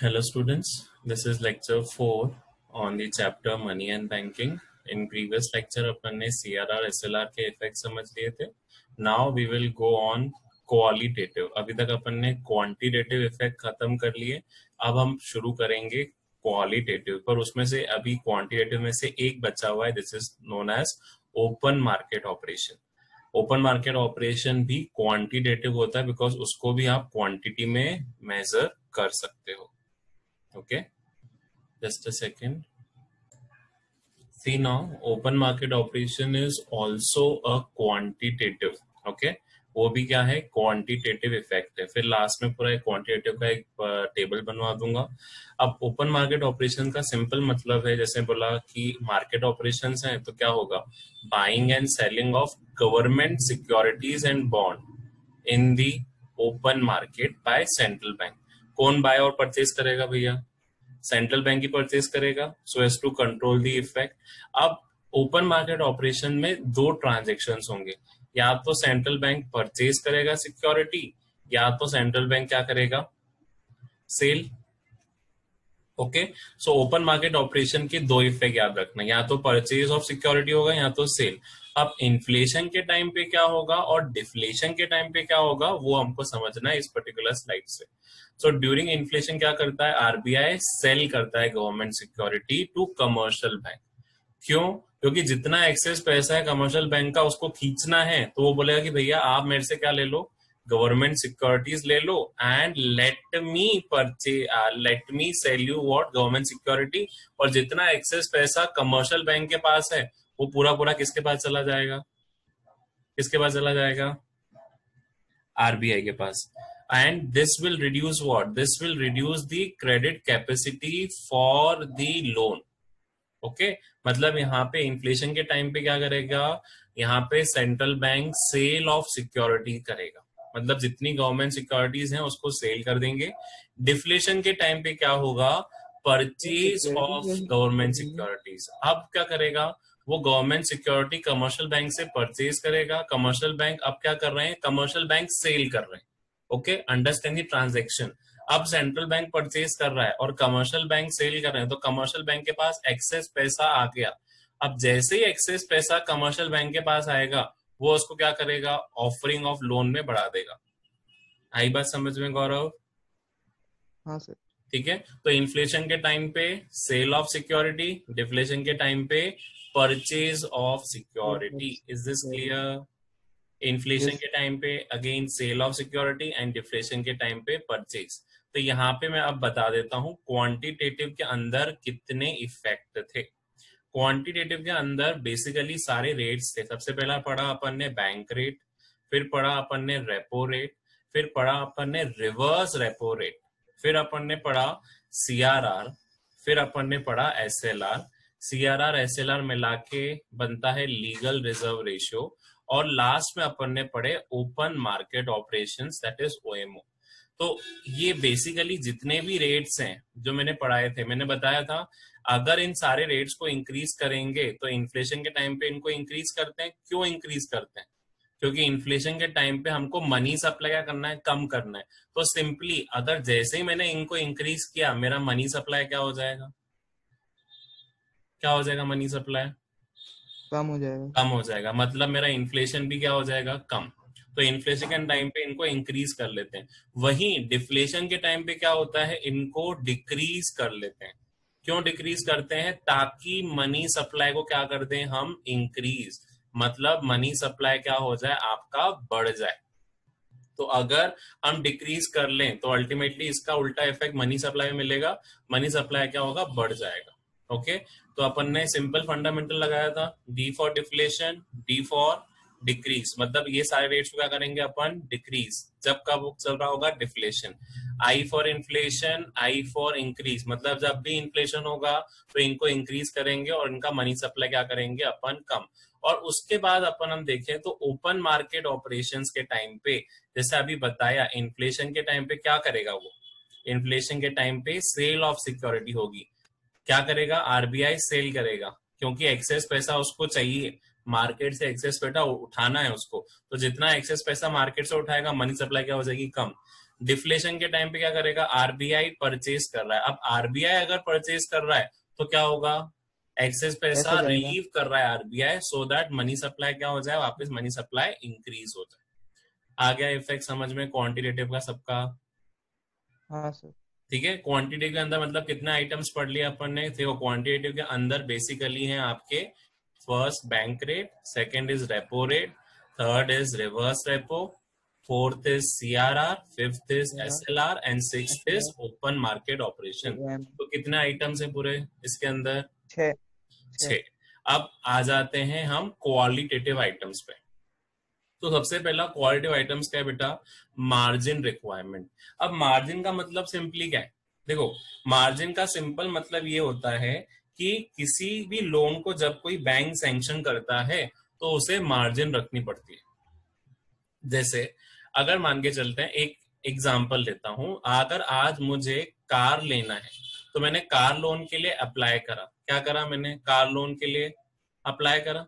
Hello students, this is lecture 4 on the chapter Money and Banking. In previous lecture अपन ने CRR SLR के effect समझ लिए थे. Now we will go on qualitative. अभी तक अपन ने quantitative इफेक्ट खत्म कर लिए. अब हम शुरू करेंगे qualitative, पर उसमें से अभी quantitative में से एक बचा हुआ है. This is known as open market operation. Open market operation भी क्वांटिटेटिव होता है बिकॉज उसको भी आप क्वांटिटी में मेजर कर सकते हो. Okay, just a second. See now, open market operation is also a quantitative. Okay, वो भी क्या है, क्वांटिटेटिव इफेक्ट है. फिर लास्ट में पूरा क्वांटिटेटिव का एक टेबल बनवा दूंगा. अब ओपन मार्केट ऑपरेशन का सिंपल मतलब है, जैसे बोला कि मार्केट ऑपरेशंस हैं तो क्या होगा, buying and selling of government securities and bond in the open market by central bank. कौन बाय और परचेज करेगा भैया, सेंट्रल बैंक ही परचेज करेगा, so as to control the effect. अब ओपन मार्केट ऑपरेशन में दो ट्रांजैक्शंस होंगे, या तो सेंट्रल बैंक परचेज करेगा सिक्योरिटी, या तो सेंट्रल बैंक क्या करेगा, sell. Okay, so open market operation के दो इफेक्ट याद रखना, या तो परचेज ऑफ सिक्योरिटी होगा या तो सेल. अब इन्फ्लेशन के टाइम पे क्या होगा और डिफ्लेशन के टाइम पे क्या होगा वो हमको समझना है इस पर्टिकुलर स्लाइड से. सो ड्यूरिंग इन्फ्लेशन क्या करता है, आरबीआई सेल करता है government security to commercial bank. क्यों, क्योंकि जितना एक्सेस पैसा है कमर्शियल बैंक का उसको खींचना है, तो वो बोलेगा कि भैया आप मेरे से क्या ले लो, गवर्नमेंट सिक्योरिटीज ले लो, and let me sell you what, government security. और जितना एक्सेस पैसा कमर्शियल बैंक के पास है वो पूरा पूरा किसके पास चला जाएगा, किसके पास चला जाएगा, आरबीआई के पास. And this will reduce what? This will reduce the credit capacity for the loan. Okay? मतलब यहाँ पे इन्फ्लेशन के टाइम पे क्या करेगा, यहाँ पे central bank sale of security करेगा, मतलब जितनी गवर्नमेंट सिक्योरिटीज हैं उसको सेल कर देंगे. डिफ्लेशन के टाइम पे क्या होगा, परचेज ऑफ गवर्नमेंट सिक्योरिटीज. अब क्या करेगा, वो गवर्नमेंट सिक्योरिटी कमर्शियल बैंक से परचेज करेगा. कमर्शियल बैंक अब क्या कर रहे हैं, कमर्शियल बैंक सेल कर रहे हैं. Okay, understand the transaction. अब सेंट्रल बैंक परचेज कर रहा है और कमर्शियल बैंक सेल कर रहे हैं, तो कमर्शियल बैंक के पास एक्सेस पैसा आ गया. अब जैसे ही एक्सेस पैसा कमर्शियल बैंक के पास आएगा वो उसको क्या करेगा, ऑफरिंग ऑफ लोन में बढ़ा देगा. आई बात समझ में गौरव? हाँ सर. ठीक है, तो इन्फ्लेशन के टाइम पे सेल ऑफ सिक्योरिटी, डिफ्लेशन के टाइम पे purchase of security. Is this clear? Inflation के टाइम पे again sale of security and deflation के टाइम पे परचेज. तो यहाँ पे मैं अब बता देता हूँ क्वांटिटेटिव के अंदर कितने इफेक्ट थे. क्वांटिटेटिव के अंदर बेसिकली सारे रेट्स थे. सबसे पहला पढ़ा अपन ने बैंक रेट, फिर पढ़ा अपन ने रेपो रेट, फिर पढ़ा अपन ने रिवर्स रेपो रेट, फिर अपन ने पढ़ा सीआरआर, फिर अपन ने पढ़ा एसएलआर. सीआरआर एसएलआर मिला के बनता है लीगल रिजर्व रेशियो. और लास्ट में अपन ने पढ़े open market operations, that is OMO. तो ये बेसिकली जितने भी रेट्स हैं जो मैंने पढ़ाए थे, मैंने बताया था अगर इन सारे रेट्स को इंक्रीज करेंगे तो इन्फ्लेशन के टाइम पे इनको इंक्रीज करते हैं. क्यों इंक्रीज करते हैं, क्योंकि इन्फ्लेशन के टाइम पे हमको मनी सप्लाई क्या करना है, कम करना है. तो सिंपली अगर जैसे ही मैंने इनको इंक्रीज किया मेरा मनी सप्लाई क्या हो जाएगा, क्या हो जाएगा, मनी सप्लाई कम हो जाएगा. कम हो जाएगा, मतलब मेरा इन्फ्लेशन भी क्या हो जाएगा, कम. तो इन्फ्लेशन के टाइम पे इनको इंक्रीज कर लेते हैं. वहीं डिफ्लेशन के टाइम पे क्या होता है, इनको डिक्रीज कर लेते हैं. क्यों डिक्रीज करते हैं, ताकि मनी सप्लाई को क्या कर दें हम, इंक्रीज. मतलब मनी सप्लाई क्या हो जाए, आपका बढ़ जाए. तो अगर हम डिक्रीज कर लें तो अल्टीमेटली इसका उल्टा इफेक्ट मनी सप्लाई में मिलेगा, मनी सप्लाई क्या होगा, बढ़ जाएगा. ओके, तो अपन ने सिंपल फंडामेंटल लगाया था, D for deflation, D for decrease, मतलब ये सारे रेट्स को क्या करेंगे अपन, डिक्रीज. जब का बुक चल रहा होगा deflation. I for inflation, I for increase, मतलब जब भी इन्फ्लेशन होगा तो इनको इंक्रीज करेंगे और इनका मनी सप्लाई क्या करेंगे अपन, कम. और उसके बाद अपन हम देखें तो ओपन मार्केट ऑपरेशंस के टाइम पे, जैसे अभी बताया, इन्फ्लेशन के टाइम पे क्या करेगा वो, इन्फ्लेशन के टाइम पे सेल ऑफ सिक्योरिटी होगी. क्या करेगा, आरबीआई सेल करेगा, क्योंकि एक्सेस पैसा उसको चाहिए, मार्केट से एक्सेस पैसा उठाना है उसको. तो जितना एक्सेस पैसा मार्केट से उठाएगा मनी सप्लाई क्या हो जाएगी, कम. डिफ्लेशन के टाइम पे क्या करेगा, आरबीआई परचेज कर रहा है। अब आरबीआई अगर परचेज कर रहा है तो क्या होगा, एक्सेस ऐसा पैसा जाएगा। रिलीव कर रहा है RBI, so that money supply क्या हो जाए, वापस मनी सप्लाई इंक्रीज हो जाए। आ गया इफेक्ट समझ में क्वांटिटेटिव का सबका। हाँ सर। ठीक है, क्वांटिटी के अंदर मतलब कितने आइटम्स पढ़ लिया अपन ने, देखो क्वांटिटेटिव के अंदर बेसिकली हैं आपके first bank rate, second is repo rate, third is reverse repo, fourth is CRR, fifth is यार एसएलआर एंड सिक्स्थ ऐसे इज यार। Open market operation. एम। तो कितने आइटम्स हैं पूरे इसके अंदर, छः। छः। 6। अब आ जाते हैं हम क्वालिटेटिव आइटम्स पे। तो सबसे पहला क्वालिटेटिव आइटम्स क्या है बेटा, मार्जिन रिक्वायरमेंट। अब मार्जिन का मतलब सिंपली क्या है, देखो मार्जिन का सिंपल मतलब ये होता है कि किसी भी लोन को जब कोई बैंक सैंक्शन करता है तो उसे मार्जिन रखनी पड़ती है। जैसे अगर मान के चलते हैं, एक एग्जांपल लेता हूं, अगर आज मुझे कार लेना है तो मैंने कार लोन के लिए अप्लाई करा, क्या करा मैंने, कार लोन के लिए अप्लाई करा।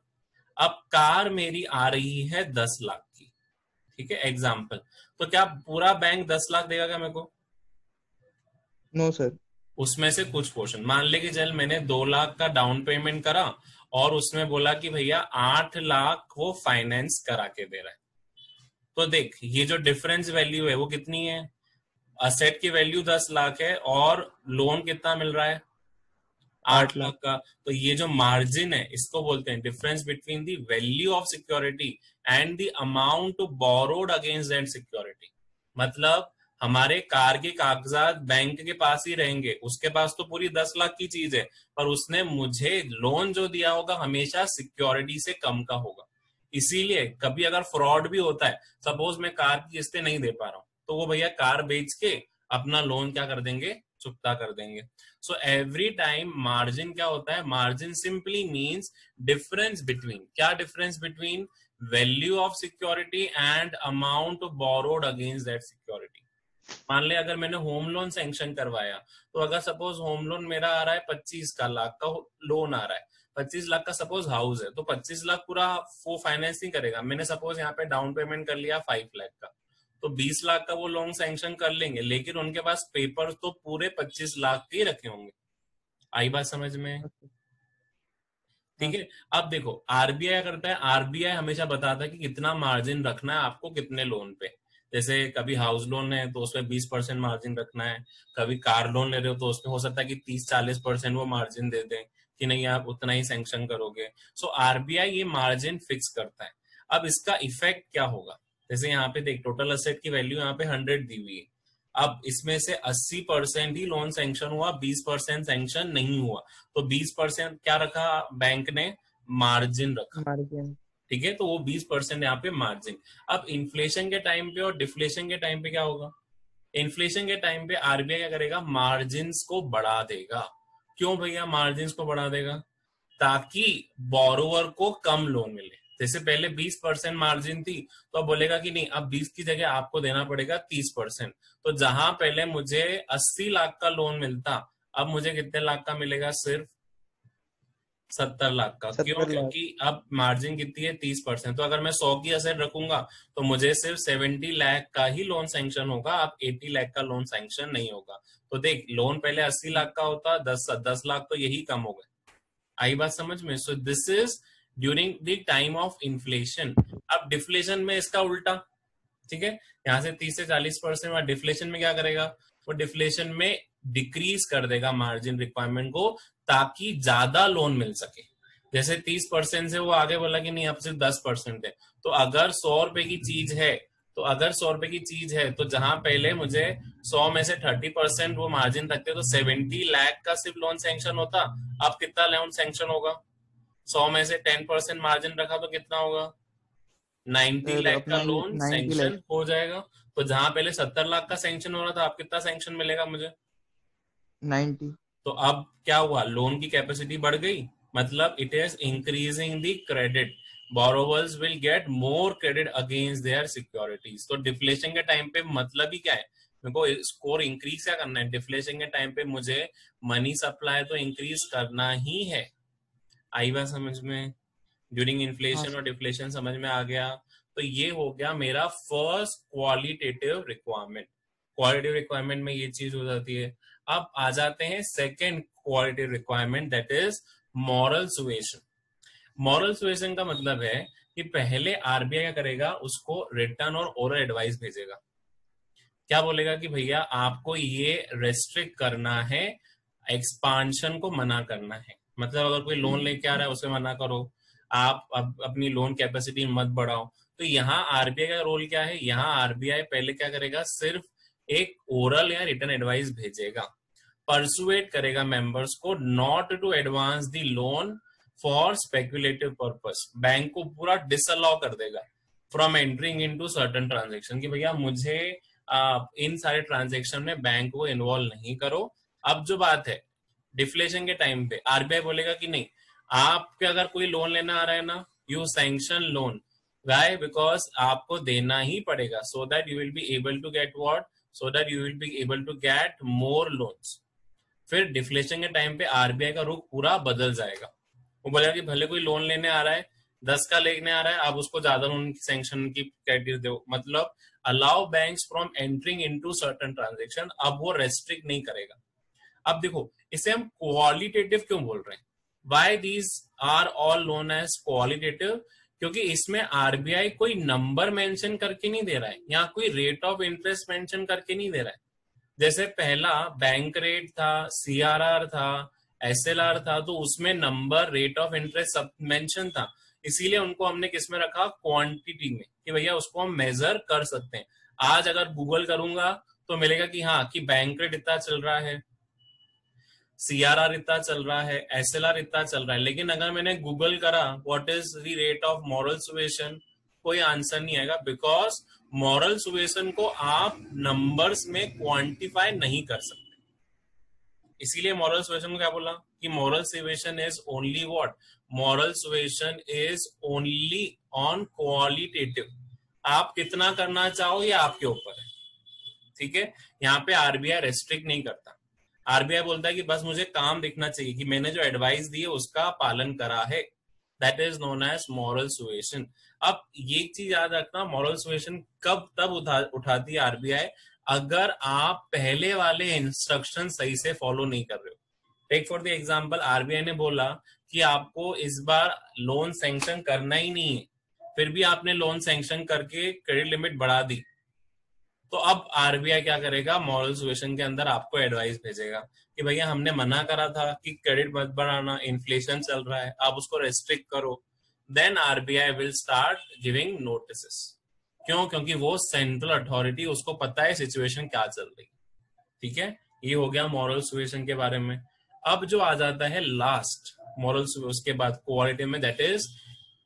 अब कार मेरी आ रही है 10 लाख की, ठीक है एग्जाम्पल। तो क्या पूरा बैंक 10 लाख देगा क्या मेरे को, नो सर। उसमें से कुछ पोर्शन, मान ले कि चल मैंने 2 लाख का डाउन पेमेंट करा और उसमें बोला कि भैया 8 लाख वो फाइनेंस करा के दे रहा है। तो देख ये जो डिफरेंस वैल्यू है वो कितनी है, असेट की वैल्यू 10 लाख है और लोन कितना मिल रहा है, आठ 8 लाख। लाख का। तो ये जो मार्जिन है इसको बोलते हैं difference between the value of security and the amount borrowed against that security. मतलब हमारे कार के कागजात बैंक के पास ही रहेंगे, उसके पास तो पूरी 10 लाख की चीज है, पर उसने मुझे लोन जो दिया होगा हमेशा सिक्योरिटी से कम का होगा। इसीलिए कभी अगर फ्रॉड भी होता है, सपोज मैं कार की किस्तें नहीं दे पा रहा हूं, तो वो भैया कार बेच के अपना लोन क्या कर देंगे, चुकता कर देंगे। सो एवरी टाइम मार्जिन क्या होता है, margin simply means difference between, क्या difference between value of security and amount borrowed against that security. मान ले अगर मैंने होम लोन सैंक्शन करवाया, तो अगर सपोज होम लोन मेरा आ रहा है 25 लाख का लोन आ रहा है, 25 लाख का सपोज हाउस है, तो 25 लाख पूरा वो फाइनेंस नहीं करेगा, मैंने सपोज यहाँ पे डाउन पेमेंट कर लिया 5 लाख का, तो 20 लाख का वो लोन सैंक्शन कर लेंगे, लेकिन उनके पास पेपर तो पूरे 25 लाख के ही रखे होंगे। आई बात समझ में, हाँ ठीक है। सर। अब देखो आरबीआई करता है, आरबीआई हमेशा बताता है कि कितना मार्जिन रखना है आपको कितने लोन पे। जैसे कभी हाउस लोन है तो उसमें 20% मार्जिन रखना है, कभी कार लोन ले रहे हो तो उसमें हो सकता है कि 30-40% वो मार्जिन दे दें कि नहीं आप उतना ही सैंक्शन करोगे। सो आरबीआई ये मार्जिन फिक्स करता है। अब इसका इफेक्ट क्या होगा, जैसे यहाँ पे देख टोटल असेट की वैल्यू यहाँ पे 100 दी हुई है, अब इसमें से 80% ही लोन सैंक्शन हुआ, 20% सैंक्शन नहीं हुआ, तो 20% क्या रखा बैंक ने, मार्जिन रखा। मार्जिन। ठीक है, तो वो 20% यहाँ पे मार्जिन। अब इन्फ्लेशन के टाइम पे और डिफ्लेशन के टाइम पे क्या होगा, इन्फ्लेशन के टाइम पे आरबीआई क्या करेगा, मार्जिन को बढ़ा देगा। क्यों भैया मार्जिन को बढ़ा देगा, ताकि बोरोवर को कम लोन मिले। जैसे पहले 20% मार्जिन थी, तो अब बोलेगा कि नहीं अब 20 की जगह आपको देना पड़ेगा 30%। तो जहां पहले मुझे 80 लाख का लोन मिलता, अब मुझे कितने लाख का मिलेगा, सिर्फ 70 लाख का। क्यों, 70 लाख। क्योंकि अब मार्जिन कितनी है, 30%। तो अगर मैं 100 की असेट रखूंगा तो मुझे सिर्फ 70 लाख का ही लोन सैंक्शन होगा, अब 80 लाख का लोन सैंक्शन नहीं होगा। तो देख लोन पहले 80 लाख का होता, 10 लाख तो यही कम हो गए। आई बात समझ में। सो this is during the time of inflation. अब डिफ्लेशन में इसका उल्टा, ठीक है, यहाँ से 30 से 40% और डिफ्लेशन में क्या करेगा, वो डिफ्लेशन में डिक्रीज कर देगा मार्जिन रिक्वायरमेंट को, ताकि ज्यादा लोन मिल सके। जैसे 30% से वो आगे बोला कि नहीं अब सिर्फ 10% है, तो अगर 100 रुपए की चीज है, तो अगर 100 रुपए की चीज है तो जहां पहले मुझे 100 में से 30% वो मार्जिन रखते तो 70 लाख का सिर्फ लोन सैंक्शन होता, अब कितना लोन सैंक्शन होगा, 100 में से 10% मार्जिन रखा तो कितना होगा, 90 सर लाख का अपना लोन 90 लाख। सैंक्शन हो जाएगा। तो जहां पहले 70 लाख का सैंक्शन हो रहा था, अब कितना सैंक्शन मिलेगा मुझे, 90। तो अब क्या हुआ, लोन की कैपेसिटी बढ़ गई, मतलब it is increasing the credit, borrowers will get more credit against their securities. तो डिफ्लेशन के टाइम पे मतलब ही क्या है, मेरे को स्कोर इंक्रीज क्या करना है, डिफ्लेशन के टाइम पे मुझे मनी सप्लाई तो इंक्रीज करना ही है। आई बात समझ में, ड्यूरिंग हाँ इन्फ्लेशन और सर। डिफ्लेशन समझ में आ गया। तो ये हो गया मेरा first qualitative requirement. Quality requirement में ये चीज हो जाती है। अब आ जाते हैं second quality requirement, that is moral suasion. Moral suasion का मतलब है कि पहले आरबीआई क्या करेगा, उसको रिटर्न और ओरल एडवाइस भेजेगा। क्या बोलेगा कि भैया आपको ये रेस्ट्रिक्ट करना है, एक्सपांशन को मना करना है। मतलब अगर कोई लोन लेके आ रहा है उसे मना करो, आप अपनी लोन कैपेसिटी मत बढ़ाओ। तो यहाँ आरबीआई का रोल क्या है, यहाँ आरबीआई पहले क्या करेगा, सिर्फ एक ओरल या रिटर्न एडवाइस भेजेगा, परसुएट करेगा मेंबर्स को not to advance the loan for speculative purpose. Bank को पूरा डिसअलाउ कर देगा from entering into certain transaction, कि भैया मुझे इन सारे ट्रांजेक्शन में बैंक को इन्वॉल्व नहीं करो। अब जो बात है डिफ्लेशन के टाइम पे आरबीआई बोलेगा कि नहीं, आपके अगर कोई लोन लेना आ रहा है ना, you sanction loan, why, because आपको देना ही पड़ेगा, so that you will be able to get what, so that you will be able to get more loans. फिर डिफ्लेशन के टाइम पे आरबीआई का रुख पूरा बदल जाएगा। वो बोलेगा कि भले कोई लोन लेने आ रहा है, 10 का लेने आ रहा है, आप उसको ज्यादा लोन की सैंक्शन की क्राइटेरिया दो, मतलब allow banks from entering into certain transaction. अब वो रेस्ट्रिक्ट नहीं करेगा। अब देखो इसे हम क्वालिटेटिव क्यों बोल रहे हैं, why these are all known as qualitative, क्योंकि इसमें आरबीआई कोई नंबर मेंशन करके नहीं दे रहा है, यहाँ कोई रेट ऑफ इंटरेस्ट मेंशन करके नहीं दे रहा है। जैसे पहला बैंक रेट था, सीआरआर था, एसएलआर था, तो उसमें नंबर, रेट ऑफ इंटरेस्ट सब मेंशन था, इसीलिए उनको हमने किस में रखा, क्वांटिटी में, कि भैया उसको हम मेजर कर सकते हैं। आज अगर गूगल करूंगा तो मिलेगा कि हाँ, कि बैंक रेट इतना चल रहा है, सीआरआर इतना चल रहा है, एसएलआर इतना चल रहा है। लेकिन अगर मैंने गूगल करा what is the rate of moral suasion, कोई आंसर नहीं आएगा, बिकॉज मॉरल सुएशन को आप नंबर्स में क्वांटिफाई नहीं कर सकते। इसीलिए मॉरल सुएशन को क्या बोला कि moral suasion is only what, moral suasion is only on qualitative. आप कितना करना चाहो ये आपके ऊपर है, ठीक है। यहाँ पे आरबीआई रेस्ट्रिक्ट नहीं करता। आरबीआई बोलता है कि बस मुझे काम दिखना चाहिए कि मैंने जो एडवाइस दी है उसका पालन करा है, that is known as moral suasion. अब ये चीज याद रखना, मॉरल सुएशन कब तब उठाती है आरबीआई, अगर आप पहले वाले इंस्ट्रक्शन सही से फॉलो नहीं कर रहे हो। Take for the example, RBI ने बोला कि आपको इस बार लोन सैंक्शन करना ही नहीं है, फिर भी आपने लोन सैंक्शन करके क्रेडिट लिमिट बढ़ा दी, तो अब आरबीआई क्या करेगा, मॉरल सुएशन के अंदर आपको एडवाइस भेजेगा कि भैया हमने मना करा था कि क्रेडिट मत बढ़ाना, इन्फ्लेशन चल रहा है, आप उसको रेस्ट्रिक्ट करो। Then RBI will start giving notices. क्यों, क्योंकि वो सेंट्रल अथॉरिटी, उसको पता है सिचुएशन क्या चल रही, ठीक है। ये हो गया मॉरल सुएशन के बारे में। अब जो आ जाता है लास्ट मॉरल, उसके बाद क्वालिटी में, that is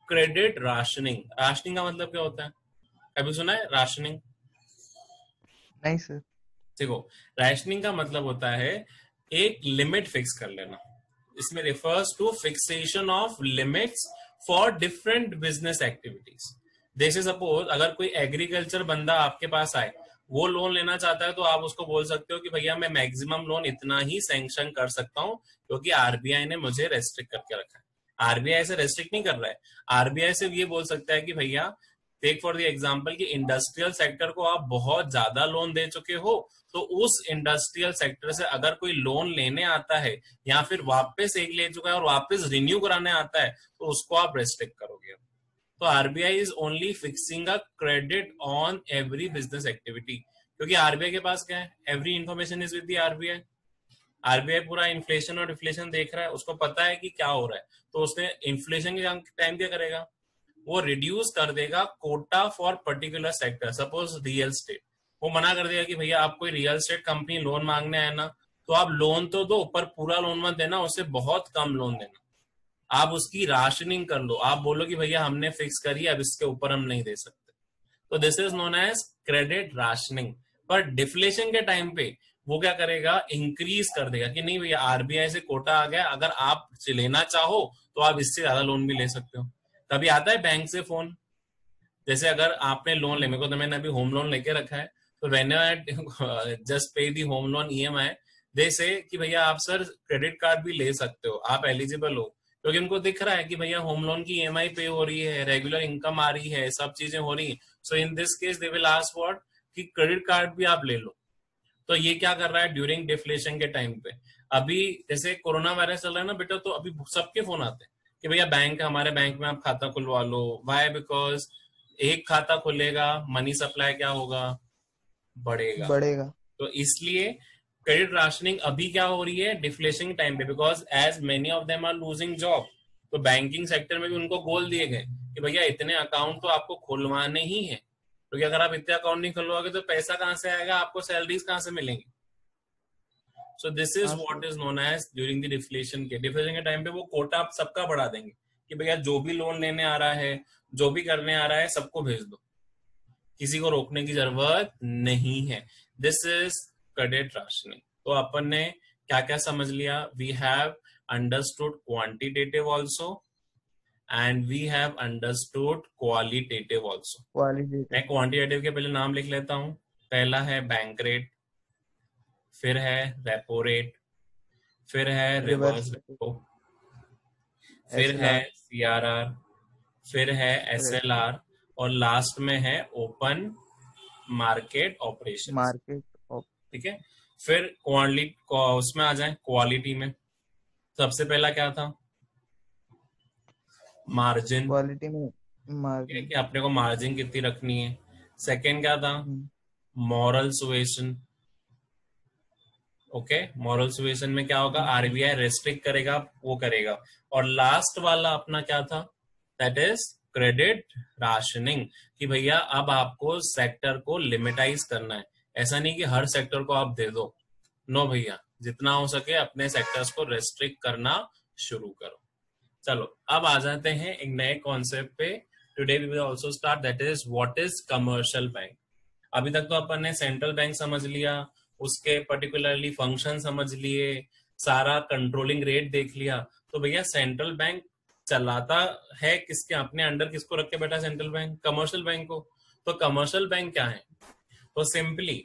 credit rationing. Rationing का मतलब क्या होता है, कभी सुना है राशनिंग? नहीं सर। देखो, राशनिंग का मतलब होता है एक लिमिट फिक्स कर लेना। इसमें refers two fixation of limits for different business activities. जैसे सपोज अगर कोई एग्रीकल्चर बंदा आपके पास आए, वो लोन लेना चाहता है, तो आप उसको बोल सकते हो कि भैया मैं मैक्सिमम लोन इतना ही सैंक्शन कर सकता हूँ, क्योंकि आरबीआई ने मुझे रेस्ट्रिक्ट करके रखा है। आरबीआई से रेस्ट्रिक्ट नहीं कर रहा है, आरबीआई सिर्फ ये बोल सकता है कि भैया टेक फॉर द एग्जांपल कि इंडस्ट्रियल सेक्टर को आप बहुत ज्यादा लोन दे चुके हो, तो उस इंडस्ट्रियल सेक्टर से अगर कोई लोन लेने आता है या फिर वापस एक ले चुका है और वापस रिन्यू कराने आता है, तो उसको आप रेस्ट्रिक्ट करोगे। तो RBI is only fixing a credit on every business activity, क्योंकि आरबीआई के पास क्या है, every information is with the RBI. RBI पूरा इन्फ्लेशन और डिफ्लेशन देख रहा है, उसको पता है कि क्या हो रहा है, तो उसने इन्फ्लेशन के टाइम क्या करेगा, वो रिड्यूस कर देगा Kota for particular sector. Suppose real estate, वो मना कर देगा कि भैया आप कोई रियल स्टेट कंपनी लोन मांगने आए ना, तो आप लोन तो दो, पर पूरा लोन मत देना, उससे बहुत कम लोन देना, आप उसकी राशनिंग कर लो, आप बोलो कि भैया हमने फिक्स करी, अब इसके ऊपर हम नहीं दे सकते। तो this is known as credit rationing. पर डिफ्लेशन के टाइम पे वो क्या करेगा, इंक्रीज कर देगा कि नहीं भैया आरबीआई से कोटा आ गया, अगर आप लेना चाहो तो आप इससे ज्यादा लोन भी ले सकते हो। कभी आता है बैंक से फोन, जैसे अगर आपने लोन ले, मेरे को तो मैंने अभी होम लोन लेके रखा है, तो when I just pay the home loan EMI, they say कि भैया आप सर क्रेडिट कार्ड भी ले सकते हो, आप एलिजिबल हो, क्योंकि उनको दिख रहा है कि भैया होम लोन की ईएमआई पे हो रही है, रेगुलर इनकम आ रही है, सब चीजें हो रही है। So in this case they will ask what, कि क्रेडिट कार्ड भी आप ले लो। तो ये क्या कर रहा है ड्यूरिंग डिफ्लेशन के टाइम पे? अभी जैसे कोरोना वायरस चल रहा है ना बेटा, तो अभी सबके फोन आते हैं कि भैया बैंक, हमारे बैंक में आप खाता खुलवा लो। वाई? बिकॉज एक खाता खुलेगा, मनी सप्लाई क्या होगा? बढ़ेगा। बढ़ेगा। तो इसलिए क्रेडिट राशनिंग अभी क्या हो रही है डिफ्लेशन टाइम पे, because as many of them are losing job. तो बैंकिंग सेक्टर में भी उनको गोल दिए गए कि भैया इतने अकाउंट तो आपको खुलवाने ही है, क्योंकि अगर आप इतने अकाउंट नहीं खुलवाओगे तो पैसा कहां से आएगा, आपको सैलरीज कहां से मिलेंगी? सो दिस इज हाँ what sir. Is known as during the deflation के टाइम पे वो कोटा आप सबका बढ़ा देंगे कि भैया जो भी लोन लेने आ रहा है, जो भी करने आ रहा है, सबको भेज दो, किसी को रोकने की जरूरत नहीं है। This is credit rationing. तो अपन ने क्या क्या समझ लिया? We have understood quantitative also and we have understood qualitative also. Qualitative. मैं क्वांटिटेटिव के पहले नाम लिख लेता हूं। पहला है बैंक रेट, फिर है रेपो रेट, फिर है रिवर्स रिवर्स। रेपो, फिर है SLR। सीआरआर, फिर है एसएलआर, और लास्ट में है open market operations. Market of. ठीक है। फिर क्वालिटी उसमें आ जाए, क्वालिटी में सबसे पहला क्या था? मार्जिन। क्वालिटी में कि मार्जिन। अपने को मार्जिन कितनी रखनी है। सेकंड क्या था? Moral suasion. Okay, moral suasion में क्या होगा? आरबीआई रेस्ट्रिक्ट करेगा, वो करेगा। और लास्ट वाला अपना क्या था? दैट इज क्रेडिट राशनिंग, कि भैया अब आपको सेक्टर को लिमिटाइज करना है। ऐसा नहीं कि हर सेक्टर को आप दे दो, नो भैया, जितना हो सके अपने सेक्टर्स को रेस्ट्रिक्ट करना शुरू करो। चलो अब आ जाते हैं एक नए कॉन्सेप्ट पे। Today we will also start, that is what is commercial bank. अभी तक तो अपन ने सेंट्रल बैंक समझ लिया, उसके पर्टिकुलरली फंक्शन समझ लिए, सारा कंट्रोलिंग रेट देख लिया। तो भैया सेंट्रल बैंक चलाता है किसके अपने अंडर, किसको रख के बैठा सेंट्रल बैंक? कमर्शियल बैंक को। तो कमर्शियल बैंक क्या है? तो सिंपली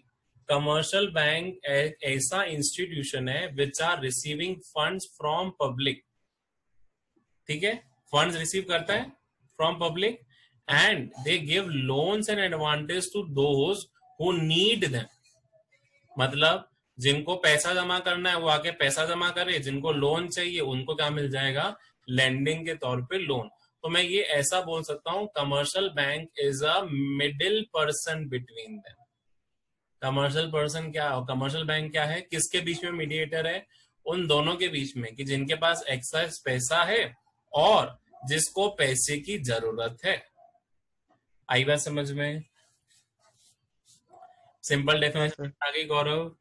कमर्शियल बैंक एक ऐसा इंस्टीट्यूशन है which are receiving funds from public. ठीक है, फंड्स रिसीव करता है from public and they give loans and advantage to those who need them. मतलब जिनको पैसा जमा करना है वो आके पैसा जमा करे, जिनको लोन चाहिए उनको क्या मिल जाएगा? लैंडिंग के तौर पे लोन। तो मैं ये ऐसा बोल सकता हूं, commercial bank is a middle person between them. Commercial person क्या, कमर्शियल बैंक क्या है, किसके बीच में मीडिएटर है? उन दोनों के बीच में, कि जिनके पास एक्सेस पैसा है और जिसको पैसे की जरूरत है। आई बात समझ में? सिंपल हाँ डेफिनेशन सर। आ गई गौरव?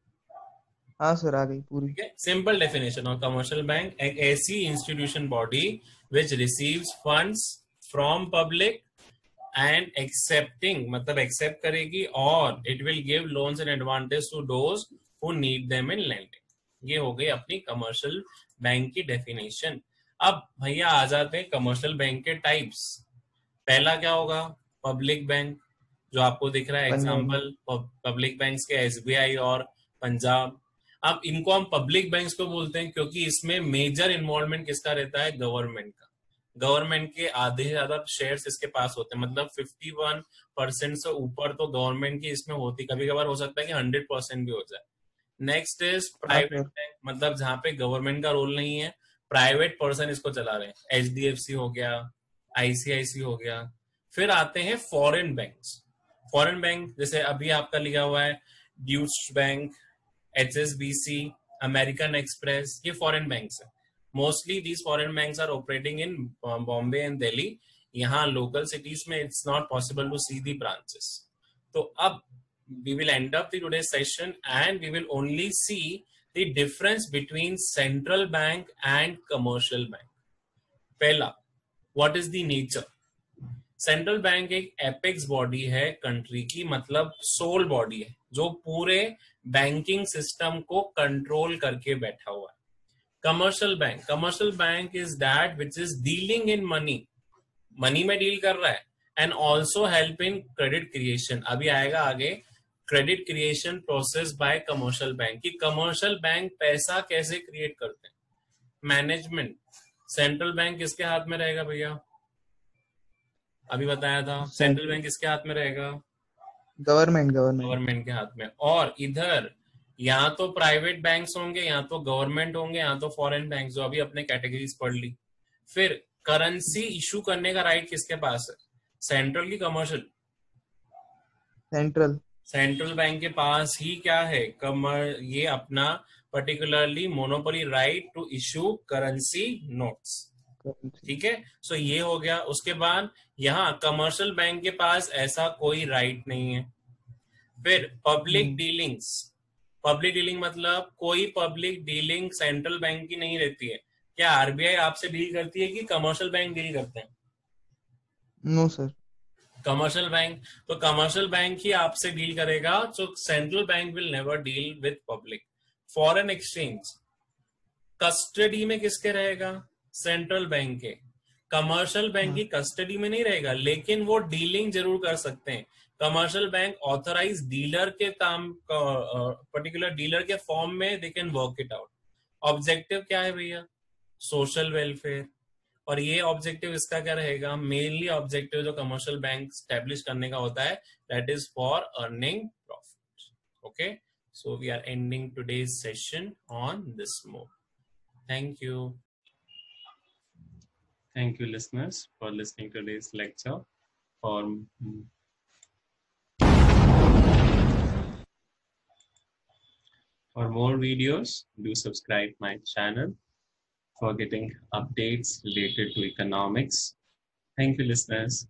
हाँ सर, आ गई पूरी। ठीक है, simple definition of commercial bank, एक ऐसी institution body which receives funds from public and accepting, मतलब एक्सेप्ट करेगी, और it will give loans and advantage to those who need them in lending. ये हो गई अपनी कमर्शियल बैंक की डेफिनेशन। अब भैया आ जाते हैं कमर्शियल बैंक के टाइप्स। पहला क्या होगा? पब्लिक बैंक, जो आपको दिख रहा है पंजाबी। एग्जांपल पब्लिक बैंक्स के एसबीआई और पंजाब। अब इनको हम पब्लिक बैंक्स को बोलते हैं क्योंकि इसमें मेजर इन्वॉल्वमेंट किसका रहता है? गवर्नमेंट का। गवर्नमेंट के आधे से ज्यादा शेयर्स इसके पास होते हैं, मतलब 51% से ऊपर तो गवर्नमेंट की इसमें होती, कभी कभार हो सकता है कि 100% भी हो जाए। नेक्स्ट इज हाँ प्राइवेट सर। बैंक, मतलब जहां पे गवर्नमेंट का रोल नहीं है, प्राइवेट पर्सन इसको चला रहे हैं। एचडीएफसी हो गया, आईसीआईसी हो गया। फिर आते हैं फॉरेन बैंक्स। फॉरेन बैंक जैसे अभी आपका लिखा हुआ है Deutsche bank, HSBC, American Express, ये फॉरेन बैंक्स है। Mostly these foreign banks are operating in Bombay and Delhi. यहाँ लोकल सिटीज में it's not possible to see the branches. तो अब we will end up the today's session and we will only see the difference between central bank and commercial bank. पहला, what is the nature? Central bank एक apex body है country की, मतलब soul body है जो पूरे banking system को control करके बैठा हुआ है। Commercial bank is that which is dealing in money, money में डील कर रहा है, and also help in credit creation. अभी आएगा आगे credit creation process by commercial bank, कि कमर्शियल बैंक पैसा कैसे क्रिएट करते हैं। मैनेजमेंट, सेंट्रल बैंक किसके हाथ में रहेगा भैया? अभी बताया था, सेंट्रल सेंट्रल। बैंक किसके हाथ में रहेगा? गवर्नमेंट। गवर्नमेंट। गवर्नमेंट के हाथ में। और इधर यहाँ तो प्राइवेट बैंक्स होंगे, यहाँ तो गवर्नमेंट होंगे, यहाँ तो फॉरेन बैंक, जो अभी अपने कैटेगरीज पढ़ ली। फिर करेंसी इशू करने का राइट किसके पास है? सेंट्रल की कमर्शियल? सेंट्रल। सेंट्रल बैंक के पास ही क्या है, ये अपना particularly monopoly right to issue currency notes. Currency. ठीक है, सो ये हो गया। उसके बाद यहाँ कमर्शियल बैंक के पास ऐसा कोई राइट नहीं है। फिर पब्लिक हम्म। डीलिंग्स, पब्लिक डीलिंग मतलब कोई पब्लिक डीलिंग सेंट्रल बैंक की नहीं रहती है। क्या आरबीआई आपसे डील करती है कि कमर्शियल बैंक डील करते हैं? No sir. कमर्शियल बैंक, तो कमर्शियल बैंक ही आपसे डील करेगा। So central bank will never deal with public. Foreign exchange custody में किसके रहेगा? सेंट्रल बैंक के। कमर्शियल बैंक हाँ। की कस्टडी में नहीं रहेगा, लेकिन वो डीलिंग जरूर कर सकते हैं। कमर्शियल बैंक ऑथराइज डीलर के काम, पर्टिकुलर डीलर के फॉर्म में they can work it out. Objective क्या है भैया? Social welfare. और ये ऑब्जेक्टिव इसका क्या रहेगा? मेनली ऑब्जेक्टिव जो कमर्शियल बैंक स्टैब्लिश करने का होता है, that is for earning profit. Okay, so we are ending today's session on this mode. Thank you. Thank you, listeners, for listening to today's lecture. For more videos, do subscribe my channel for getting updates related to economics. Thank you, listeners.